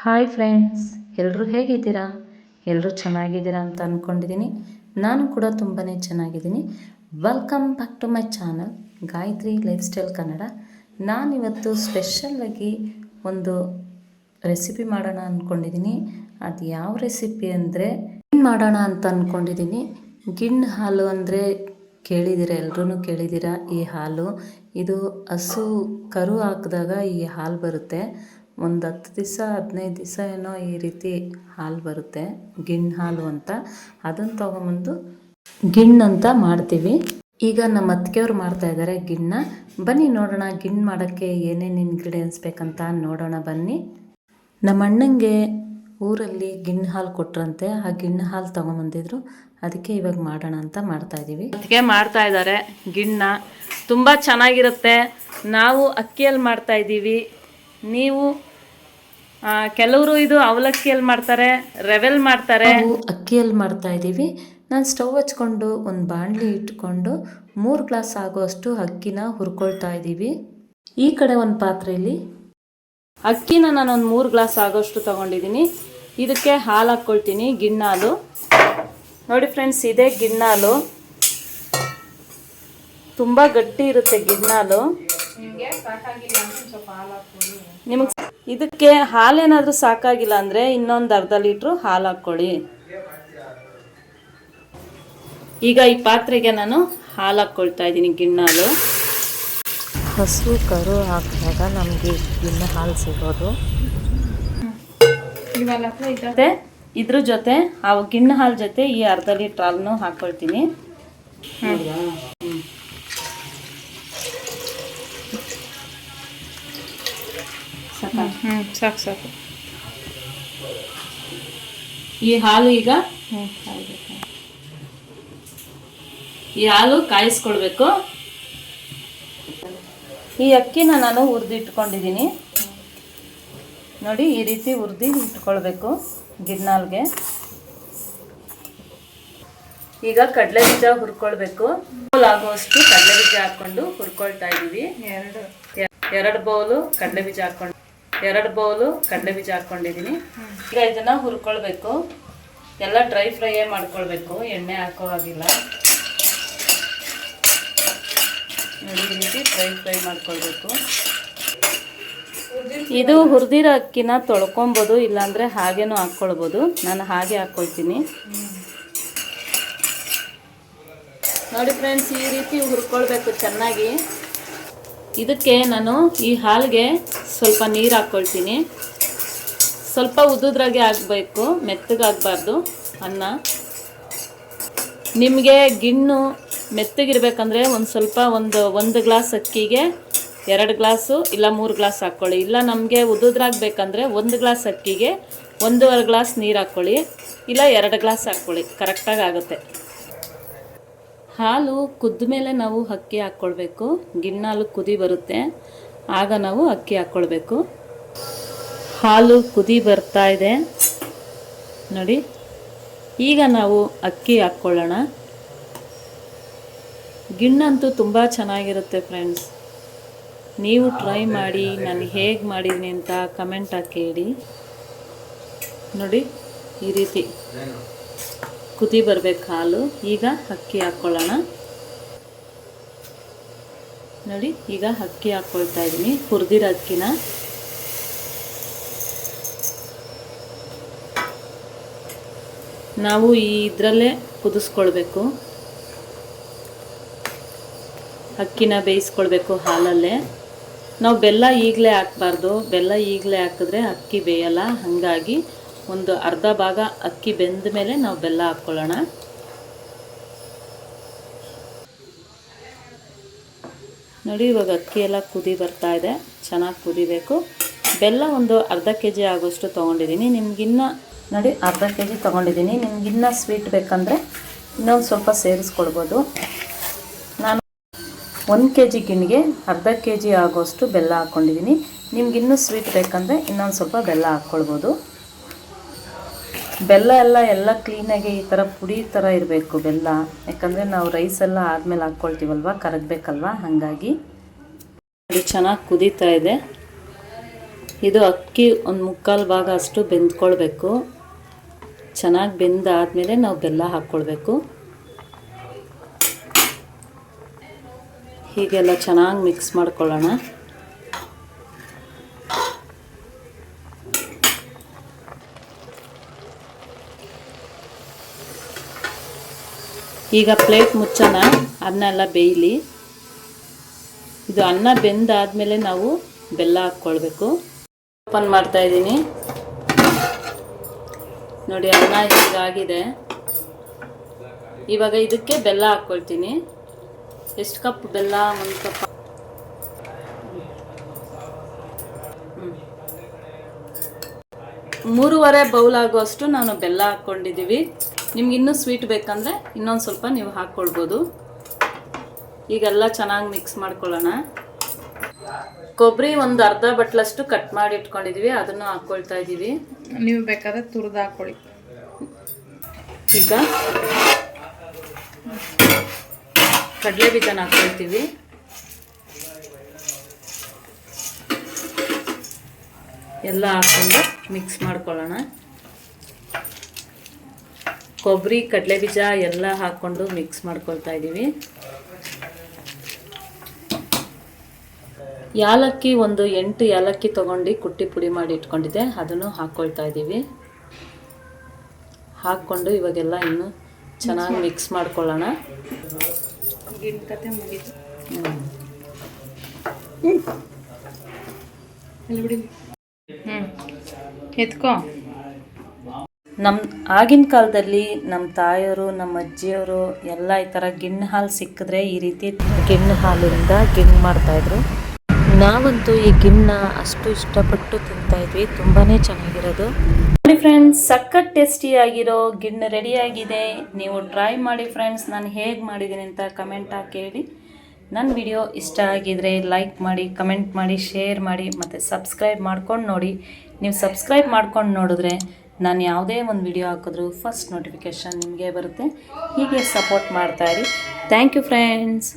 Hi friends, ಎಲ್ಲರೂ ಹೇಗಿದ್ದೀರಾ? ಎಲ್ಲರೂ ಚೆನ್ನಾಗಿದ್ದೀರಾ ಅಂತ ಅಂದ್ಕೊಂಡಿದ್ದೀನಿ. ನಾನು ಕೂಡ ತುಂಬಾ ಚೆನ್ನಾಗಿದ್ದೀನಿ. Welcome back to my channel Gayatri lifestyle Kannada. ನಾನಿವತ್ತು ಸ್ಪೆಷಲ್ಲಾಗಿ ಒಂದು ರೆಸಿಪಿ ಮಾಡೋಣ ಅಂದ್ಕೊಂಡಿದ್ದೀನಿ. ಅದು ಯಾವ ರೆಸಿಪಿ ಅಂದರೆ ಮಾಡೋಣ ಅಂತ ಅಂದ್ಕೊಂಡಿದ್ದೀನಿ. ಗಿಣ್ಣು ಹಾಲು ಅಂದರೆ ಕೇಳಿದ್ದೀರ, ಎಲ್ಲರೂ ಕೇಳಿದ್ದೀರ. ಈ ಹಾಲು ಇದು ಹಸು ಕರು ಹಾಕಿದಾಗ ಈ ಹಾಲು ಬರುತ್ತೆ. ಒಂದು 10 ದಿವಸ 15 ದಿವಸ ಏನೋ ಈ ರೀತಿ ಹಾಲು ಬರುತ್ತೆ, ಗಿಣ್ಣು ಹಾಲು ಅಂತ. ಅದನ್ನು ತೊಗೊಂಬಂದು ಗಿಣ್ಣು ಅಂತ ಮಾಡ್ತೀವಿ. ಈಗ ನಮ್ಮ ಅತ್ತಿಗೆಯವ್ರು ಮಾಡ್ತಾಯಿದ್ದಾರೆ ಗಿಣ್ಣ. ಬನ್ನಿ ನೋಡೋಣ ಗಿಣ್ಣು ಮಾಡೋಕ್ಕೆ ಏನೇನು ಇಂಗ್ರೀಡಿಯೆಂಟ್ಸ್ ಬೇಕಂತ ನೋಡೋಣ ಬನ್ನಿ. ನಮ್ಮ ಅಣ್ಣಂಗೆ ಊರಲ್ಲಿ ಗಿಣ್ಣು ಹಾಲು ಕೊಟ್ರಂತೆ, ಆ ಗಿಣ್ಣು ಹಾಲು ತೊಗೊಂಬಂದಿದ್ರು. ಅದಕ್ಕೆ ಇವಾಗ ಮಾಡೋಣ ಅಂತ ಮಾಡ್ತಾಯಿದ್ದೀವಿ. ಅತ್ತಿಗೆ ಮಾಡ್ತಾ ಇದ್ದಾರೆ ಗಿಣ್ಣ. ತುಂಬ ಚೆನ್ನಾಗಿರುತ್ತೆ. ನಾವು ಅಕ್ಕಿಯಲ್ಲಿ ಮಾಡ್ತಾಯಿದ್ದೀವಿ. ನೀವು ಕೆಲವರು ಇದು ಅವಲಕ್ಕಿಯಲ್ಲಿ ಮಾಡ್ತಾರೆ, ರವೆಲ್ ಮಾಡ್ತಾರೆ. ನಾವು ಅಕ್ಕಿಯಲ್ಲಿ ಮಾಡ್ತಾಯಿದ್ದೀವಿ. ನಾನು ಸ್ಟವ್ ಹಚ್ಕೊಂಡು ಒಂದು ಬಾಣಲಿ ಇಟ್ಕೊಂಡು 3 ಗ್ಲಾಸ್ ಆಗುವಷ್ಟು ಅಕ್ಕಿನ ಹುರ್ಕೊಳ್ತಾ ಇದ್ದೀವಿ. ಈ ಕಡೆ ಒಂದು ಪಾತ್ರೆಯಲ್ಲಿ ಅಕ್ಕಿನ ನಾನು ಒಂದು 3 ಗ್ಲಾಸ್ ಆಗೋಷ್ಟು ತೊಗೊಂಡಿದ್ದೀನಿ. ಇದಕ್ಕೆ ಹಾಲು ಹಾಕ್ಕೊಳ್ತೀನಿ, ಗಿಣ್ಣಾಲು. ನೋಡಿ ಫ್ರೆಂಡ್ಸ್, ಇದೇ ಗಿಣ್ಣಾಲು. ತುಂಬ ಗಟ್ಟಿ ಇರುತ್ತೆ ಗಿಣ್ಣಾಲು. ನಿಮಗೆ ಇದಕ್ಕೆ ಹಾಲೇನಾದರೂ ಸಾಕಾಗಿಲ್ಲ ಅಂದರೆ ಇನ್ನೊಂದು ಅರ್ಧ ಲೀಟ್ರು ಹಾಲು ಹಾಕ್ಕೊಳ್ಳಿ. ಈಗ ಈ ಪಾತ್ರೆಗೆ ನಾನು ಹಾಲು ಹಾಕ್ಕೊಳ್ತಾ ಇದ್ದೀನಿ, ಗಿಣ್ಣಾಲು. ಹಸು ಕರು ಹಾಕಿದಾಗ ನಮಗೆ ಗಿಣ್ಣು ಹಾಲು ಸಿಗೋದು. ಮತ್ತೆ ಇದ್ರ ಜೊತೆ ಆ ಗಿಣ್ಣು ಹಾಲು ಜೊತೆ ಈ ಅರ್ಧ ಲೀಟ್ರ್ ಹಾಲನ್ನು ಹಾಕ್ಕೊಳ್ತೀನಿ. ಸಾಕು ಸಾಕು. ಈ ಹಾಲು ಈಗ ಈ ಹಾಲು ಕಾಯಿಸ್ಕೊಳ್ಬೇಕು. ಈ ಅಕ್ಕಿನ ನಾನು ಹುರಿದಿಟ್ಕೊಂಡಿದ್ದೀನಿ. ನೋಡಿ, ಈ ರೀತಿ ಹುರಿದು ಇಟ್ಕೊಳ್ಬೇಕು ಗಿಣ್ಣಾಲ್ಗೆ. ಈಗ ಕಡಲೆ ಬೀಜ ಹುರ್ಕೊಳ್ಬೇಕು. ಆಗುವಷ್ಟು ಕಡಲೆ ಬೀಜ ಹಾಕ್ಕೊಂಡು ಹುರ್ಕೊಳ್ತಾ ಇದ್ದೀವಿ. 2 ಬೌಲು ಕಡಲೆ ಬೀಜ ಹಾಕ್ಕೊಂಡು 2 ಬೌಲು ಕಡಲೆ ಬೀಜ ಹಾಕ್ಕೊಂಡಿದ್ದೀನಿ. ಈಗ ಇದನ್ನು ಹುರ್ಕೊಳ್ಬೇಕು. ಎಲ್ಲ ಡ್ರೈ ಫ್ರೈಯೇ ಮಾಡ್ಕೊಳ್ಬೇಕು, ಎಣ್ಣೆ ಹಾಕೋ ಹಾಗಿಲ್ಲ. ನೋಡಿ, ಈ ರೀತಿ ಫ್ರೈ ಮಾಡ್ಕೊಳ್ಬೇಕು. ಇದು ಹುರಿದಿರೋ ಅಕ್ಕಿನ ತೊಳ್ಕೊಬೋದು, ಇಲ್ಲಾಂದರೆ ಹಾಗೇನೂ ಹಾಕ್ಕೊಳ್ಬೋದು. ನಾನು ಹಾಗೆ ಹಾಕ್ಕೊಳ್ತೀನಿ. ನೋಡಿ ಫ್ರೆಂಡ್ಸ್, ಈ ರೀತಿ ಹುರ್ಕೊಳ್ಬೇಕು ಚೆನ್ನಾಗಿ. ಇದಕ್ಕೆ ನಾನು ಈ ಹಾಲಿಗೆ ಸ್ವಲ್ಪ ನೀರು ಹಾಕ್ಕೊಳ್ತೀನಿ. ಸ್ವಲ್ಪ ಉದ್ದುದ್ರಾಗೆ ಆಗಬೇಕು, ಮೆತ್ತಗಾಗಬಾರ್ದು ಅನ್ನ. ನಿಮಗೆ ಗಿಣ್ಣು ಮೆತ್ತಗಿರ್ಬೇಕಂದ್ರೆ ಒಂದು ಗ್ಲಾಸ್ ಅಕ್ಕಿಗೆ 2 ಗ್ಲಾಸು ಇಲ್ಲ 3 ಗ್ಲಾಸ್ ಹಾಕ್ಕೊಳ್ಳಿ. ಇಲ್ಲ ನಮಗೆ ಉದ್ದುದ್ರಾಗಬೇಕಂದ್ರೆ 1 ಗ್ಲಾಸ್ ಅಕ್ಕಿಗೆ 1.5 ಗ್ಲಾಸ್ ನೀರು ಹಾಕ್ಕೊಳ್ಳಿ, ಇಲ್ಲ 2 ಗ್ಲಾಸ್ ಹಾಕ್ಕೊಳ್ಳಿ, ಕರೆಕ್ಟಾಗಿ ಆಗುತ್ತೆ. ಹಾಲು ಕುದ್ದ ಮೇಲೆ ನಾವು ಅಕ್ಕಿ ಹಾಕ್ಕೊಳ್ಬೇಕು. ಗಿಣ್ಣಾಲು ಕುದಿ ಬರುತ್ತೆ, ಆಗ ನಾವು ಅಕ್ಕಿ ಹಾಕ್ಕೊಳ್ಬೇಕು. ಹಾಲು ಕುದಿ ಬರ್ತಾ ಇದೆ ನೋಡಿ. ಈಗ ನಾವು ಅಕ್ಕಿ ಹಾಕ್ಕೊಳ್ಳೋಣ. ಗಿಣ್ಣಂತೂ ತುಂಬ ಚೆನ್ನಾಗಿರುತ್ತೆ ಫ್ರೆಂಡ್ಸ್. ನೀವು ಟ್ರೈ ಮಾಡಿ, ನಾನು ಹೇಗೆ ಮಾಡಿದ್ದೀನಿ ಅಂತ ಕಮೆಂಟ್ ಹಾಕಿ ಹೇಳಿ. ನೋಡಿ, ಈ ರೀತಿ ಕುದಿ ಬರಬೇಕು ಹಾಲು. ಈಗ ಅಕ್ಕಿ ಹಾಕ್ಕೊಳ್ಳೋಣ. ನೋಡಿ, ಈಗ ಅಕ್ಕಿ ಹಾಕ್ಕೊಳ್ತಾ ಇದ್ದೀನಿ, ಹುರಿದಿರೋ ಅಕ್ಕಿನ. ನಾವು ಇದರಲ್ಲೇ ಕುದಿಸ್ಕೊಳ್ಬೇಕು, ಅಕ್ಕಿನ ಬೇಯಿಸ್ಕೊಳ್ಬೇಕು ಹಾಲಲ್ಲೇ. ನಾವು ಬೆಲ್ಲ ಈಗಲೇ ಹಾಕಬಾರ್ದು. ಬೆಲ್ಲ ಈಗಲೇ ಹಾಕಿದ್ರೆ ಅಕ್ಕಿ ಬೇಯಲ್ಲ. ಹಾಗಾಗಿ ಒಂದು ಅರ್ಧ ಭಾಗ ಅಕ್ಕಿ ಬೆಂದ ಮೇಲೆ ನಾವು ಬೆಲ್ಲ ಹಾಕ್ಕೊಳ್ಳೋಣ. ನೋಡಿ, ಇವಾಗ ಅಕ್ಕಿ ಎಲ್ಲ ಕುದಿ ಬರ್ತಾ ಇದೆ, ಚೆನ್ನಾಗಿ ಕುದಿಬೇಕು. ಬೆಲ್ಲ ಒಂದು ಅರ್ಧ kg ಆಗೋಷ್ಟು ತೊಗೊಂಡಿದ್ದೀನಿ. ನಿಮ್ಗಿನ್ನ ನೋಡಿ, ಅರ್ಧ kg ತೊಗೊಂಡಿದ್ದೀನಿ. ನಿಮ್ಗಿನ್ನ ಸ್ವೀಟ್ ಬೇಕಂದರೆ ಇನ್ನೊಂದು ಸ್ವಲ್ಪ ಸೇರಿಸ್ಕೊಳ್ಬೋದು. ನಾನು 1 kg ಗಿಣ್ಣಿಗೆ ಅರ್ಧ kg ಆಗೋಷ್ಟು ಬೆಲ್ಲ ಹಾಕ್ಕೊಂಡಿದ್ದೀನಿ. ನಿಮ್ಗಿನ್ನೂ ಸ್ವೀಟ್ ಬೇಕಂದರೆ ಇನ್ನೊಂದು ಸ್ವಲ್ಪ ಬೆಲ್ಲ ಹಾಕ್ಕೊಳ್ಬೋದು. ಬೆಲ್ಲ ಎಲ್ಲ ಕ್ಲೀನಾಗಿ ಈ ಥರ ಪುಡಿ ಥರ ಇರಬೇಕು ಬೆಲ್ಲ. ಯಾಕಂದರೆ ನಾವು ರೈಸೆಲ್ಲ ಆದಮೇಲೆ ಹಾಕ್ಕೊಳ್ತೀವಲ್ವ, ಕರಗಬೇಕಲ್ವ, ಹಾಗಾಗಿ. ಇದು ಚೆನ್ನಾಗಿ ಕುದೀತಾ ಇದೆ. ಇದು ಅಕ್ಕಿ ಒಂದು ಮುಕ್ಕಾಲು ಭಾಗ ಅಷ್ಟು ಬೆಂದ್ಕೊಳ್ಬೇಕು. ಚೆನ್ನಾಗಿ ಬೆಂದಾದಮೇಲೆ ನಾವು ಬೆಲ್ಲ ಹಾಕ್ಕೊಳ್ಬೇಕು. ಹೀಗೆಲ್ಲ ಚೆನ್ನಾಗಿ ಮಿಕ್ಸ್ ಮಾಡ್ಕೊಳ್ಳೋಣ. ಈಗ ಪ್ಲೇಟ್ ಮುಚ್ಚೋಣ, ಅನ್ನ ಎಲ್ಲ ಬೇಯಲಿ. ಇದು ಅನ್ನ ಬೆಂದಾದಮೇಲೆ ನಾವು ಬೆಲ್ಲ ಹಾಕ್ಕೊಳ್ಬೇಕು. ಓಪನ್ ಮಾಡ್ತಾಯಿದ್ದೀನಿ ನೋಡಿ, ಅನ್ನ ಹೀಗಾಗಿದೆ. ಇವಾಗ ಇದಕ್ಕೆ ಬೆಲ್ಲ ಹಾಕ್ಕೊಳ್ತೀನಿ. ಎಷ್ಟು ಕಪ್ ಬೆಲ್ಲ? 1 ಕಪ್. 3.5 ಬೌಲ್ ಆಗುವಷ್ಟು ನಾನು ಬೆಲ್ಲ ಹಾಕ್ಕೊಂಡಿದ್ದೀವಿ. ನಿಮ್ಗೆ ಇನ್ನೂ ಸ್ವೀಟ್ ಬೇಕಂದರೆ ಇನ್ನೊಂದು ಸ್ವಲ್ಪ ನೀವು ಹಾಕ್ಕೊಳ್ಬೋದು. ಈಗೆಲ್ಲ ಚೆನ್ನಾಗಿ ಮಿಕ್ಸ್ ಮಾಡ್ಕೊಳ್ಳೋಣ. ಕೊಬ್ಬರಿ ಒಂದು ಅರ್ಧ ಬಟ್ಲಷ್ಟು ಕಟ್ ಮಾಡಿ ಇಟ್ಕೊಂಡಿದ್ದೀವಿ, ಅದನ್ನು ಹಾಕ್ಕೊಳ್ತಾ ಇದ್ದೀವಿ. ನೀವು ಬೇಕಾದ್ರೆ ತುರಿದು ಹಾಕ್ಕೊಳ್ಳಿ. ಈಗ ಕಡಲೆ ಬೀಜನ ಹಾಕ್ಕೊಳ್ತೀವಿ. ಎಲ್ಲ ಹಾಕ್ಕೊಂಡು ಮಿಕ್ಸ್ ಮಾಡ್ಕೊಳ್ಳೋಣ. ಕೊಬ್ಬರಿ, ಕಡಲೆ ಬೀಜ ಎಲ್ಲ ಹಾಕ್ಕೊಂಡು ಮಿಕ್ಸ್ ಮಾಡ್ಕೊಳ್ತಾ ಇದ್ದೀವಿ. ಯಾಲಕ್ಕಿ ಒಂದು 8 ಯಾಲಕ್ಕಿ ತೊಗೊಂಡು ಕುಟ್ಟಿ ಪುಡಿ ಮಾಡಿ ಇಟ್ಕೊಂಡಿದ್ದೆ, ಅದನ್ನು ಹಾಕ್ಕೊಳ್ತಾ ಇದ್ದೀವಿ. ಹಾಕ್ಕೊಂಡು ಇವಾಗೆಲ್ಲ ಇನ್ನೂ ಚೆನ್ನಾಗಿ ಮಿಕ್ಸ್ ಮಾಡ್ಕೊಳ್ಳೋಣ. ಗಿಣ್ಕತೆ ಮುಗೀತು. ಎತ್ಕೋ. ನಮ್ಮ ಆಗಿನ ಕಾಲದಲ್ಲಿ ನಮ್ಮ ತಾಯಿಯವರು, ನಮ್ಮ ಅಜ್ಜಿಯವರು ಎಲ್ಲ ಈ ಥರ ಗಿಣ್ಣು ಹಾಲು ಸಿಕ್ಕಿದ್ರೆ ಈ ರೀತಿ ಗಿಣ್ಣು ಹಾಲಿಂದ ಗಿಣ್ಣು ಮಾಡ್ತಾಯಿದ್ರು. ನಾವಂತೂ ಈ ಗಿಣ್ಣ ಅಷ್ಟು ಇಷ್ಟಪಟ್ಟು ತಿಂತಾಯಿದ್ವಿ, ತುಂಬಾ ಚೆನ್ನಾಗಿರೋದು. ನೋಡಿ ಫ್ರೆಂಡ್ಸ್, ಸಖತ್ ಟೇಸ್ಟಿಯಾಗಿರೋ ಗಿಣ್ಣು ರೆಡಿಯಾಗಿದೆ. ನೀವು ಟ್ರೈ ಮಾಡಿ ಫ್ರೆಂಡ್ಸ್. ನಾನು ಹೇಗೆ ಮಾಡಿದ್ದೀನಿ ಅಂತ ಕಮೆಂಟ್ ಹಾಕಿ ಹೇಳಿ. ನನ್ನ ವಿಡಿಯೋ ಇಷ್ಟ ಆಗಿದರೆ ಲೈಕ್ ಮಾಡಿ, ಕಮೆಂಟ್ ಮಾಡಿ, ಶೇರ್ ಮಾಡಿ ಮತ್ತು ಸಬ್ಸ್ಕ್ರೈಬ್ ಮಾಡ್ಕೊಂಡು ನೋಡಿ. ನೀವು ಸಬ್ಸ್ಕ್ರೈಬ್ ಮಾಡ್ಕೊಂಡು ನೋಡಿದ್ರೆ ನಾನು ಯಾವುದೇ ಒಂದು ವಿಡಿಯೋ ಹಾಕಿದ್ರೂ ಫಸ್ಟ್ ನೋಟಿಫಿಕೇಷನ್ ನಿಮಗೆ ಬರುತ್ತೆ. ಹೀಗೆ ಸಪೋರ್ಟ್ ಮಾಡ್ತಾಯಿರಿ. Thank you friends.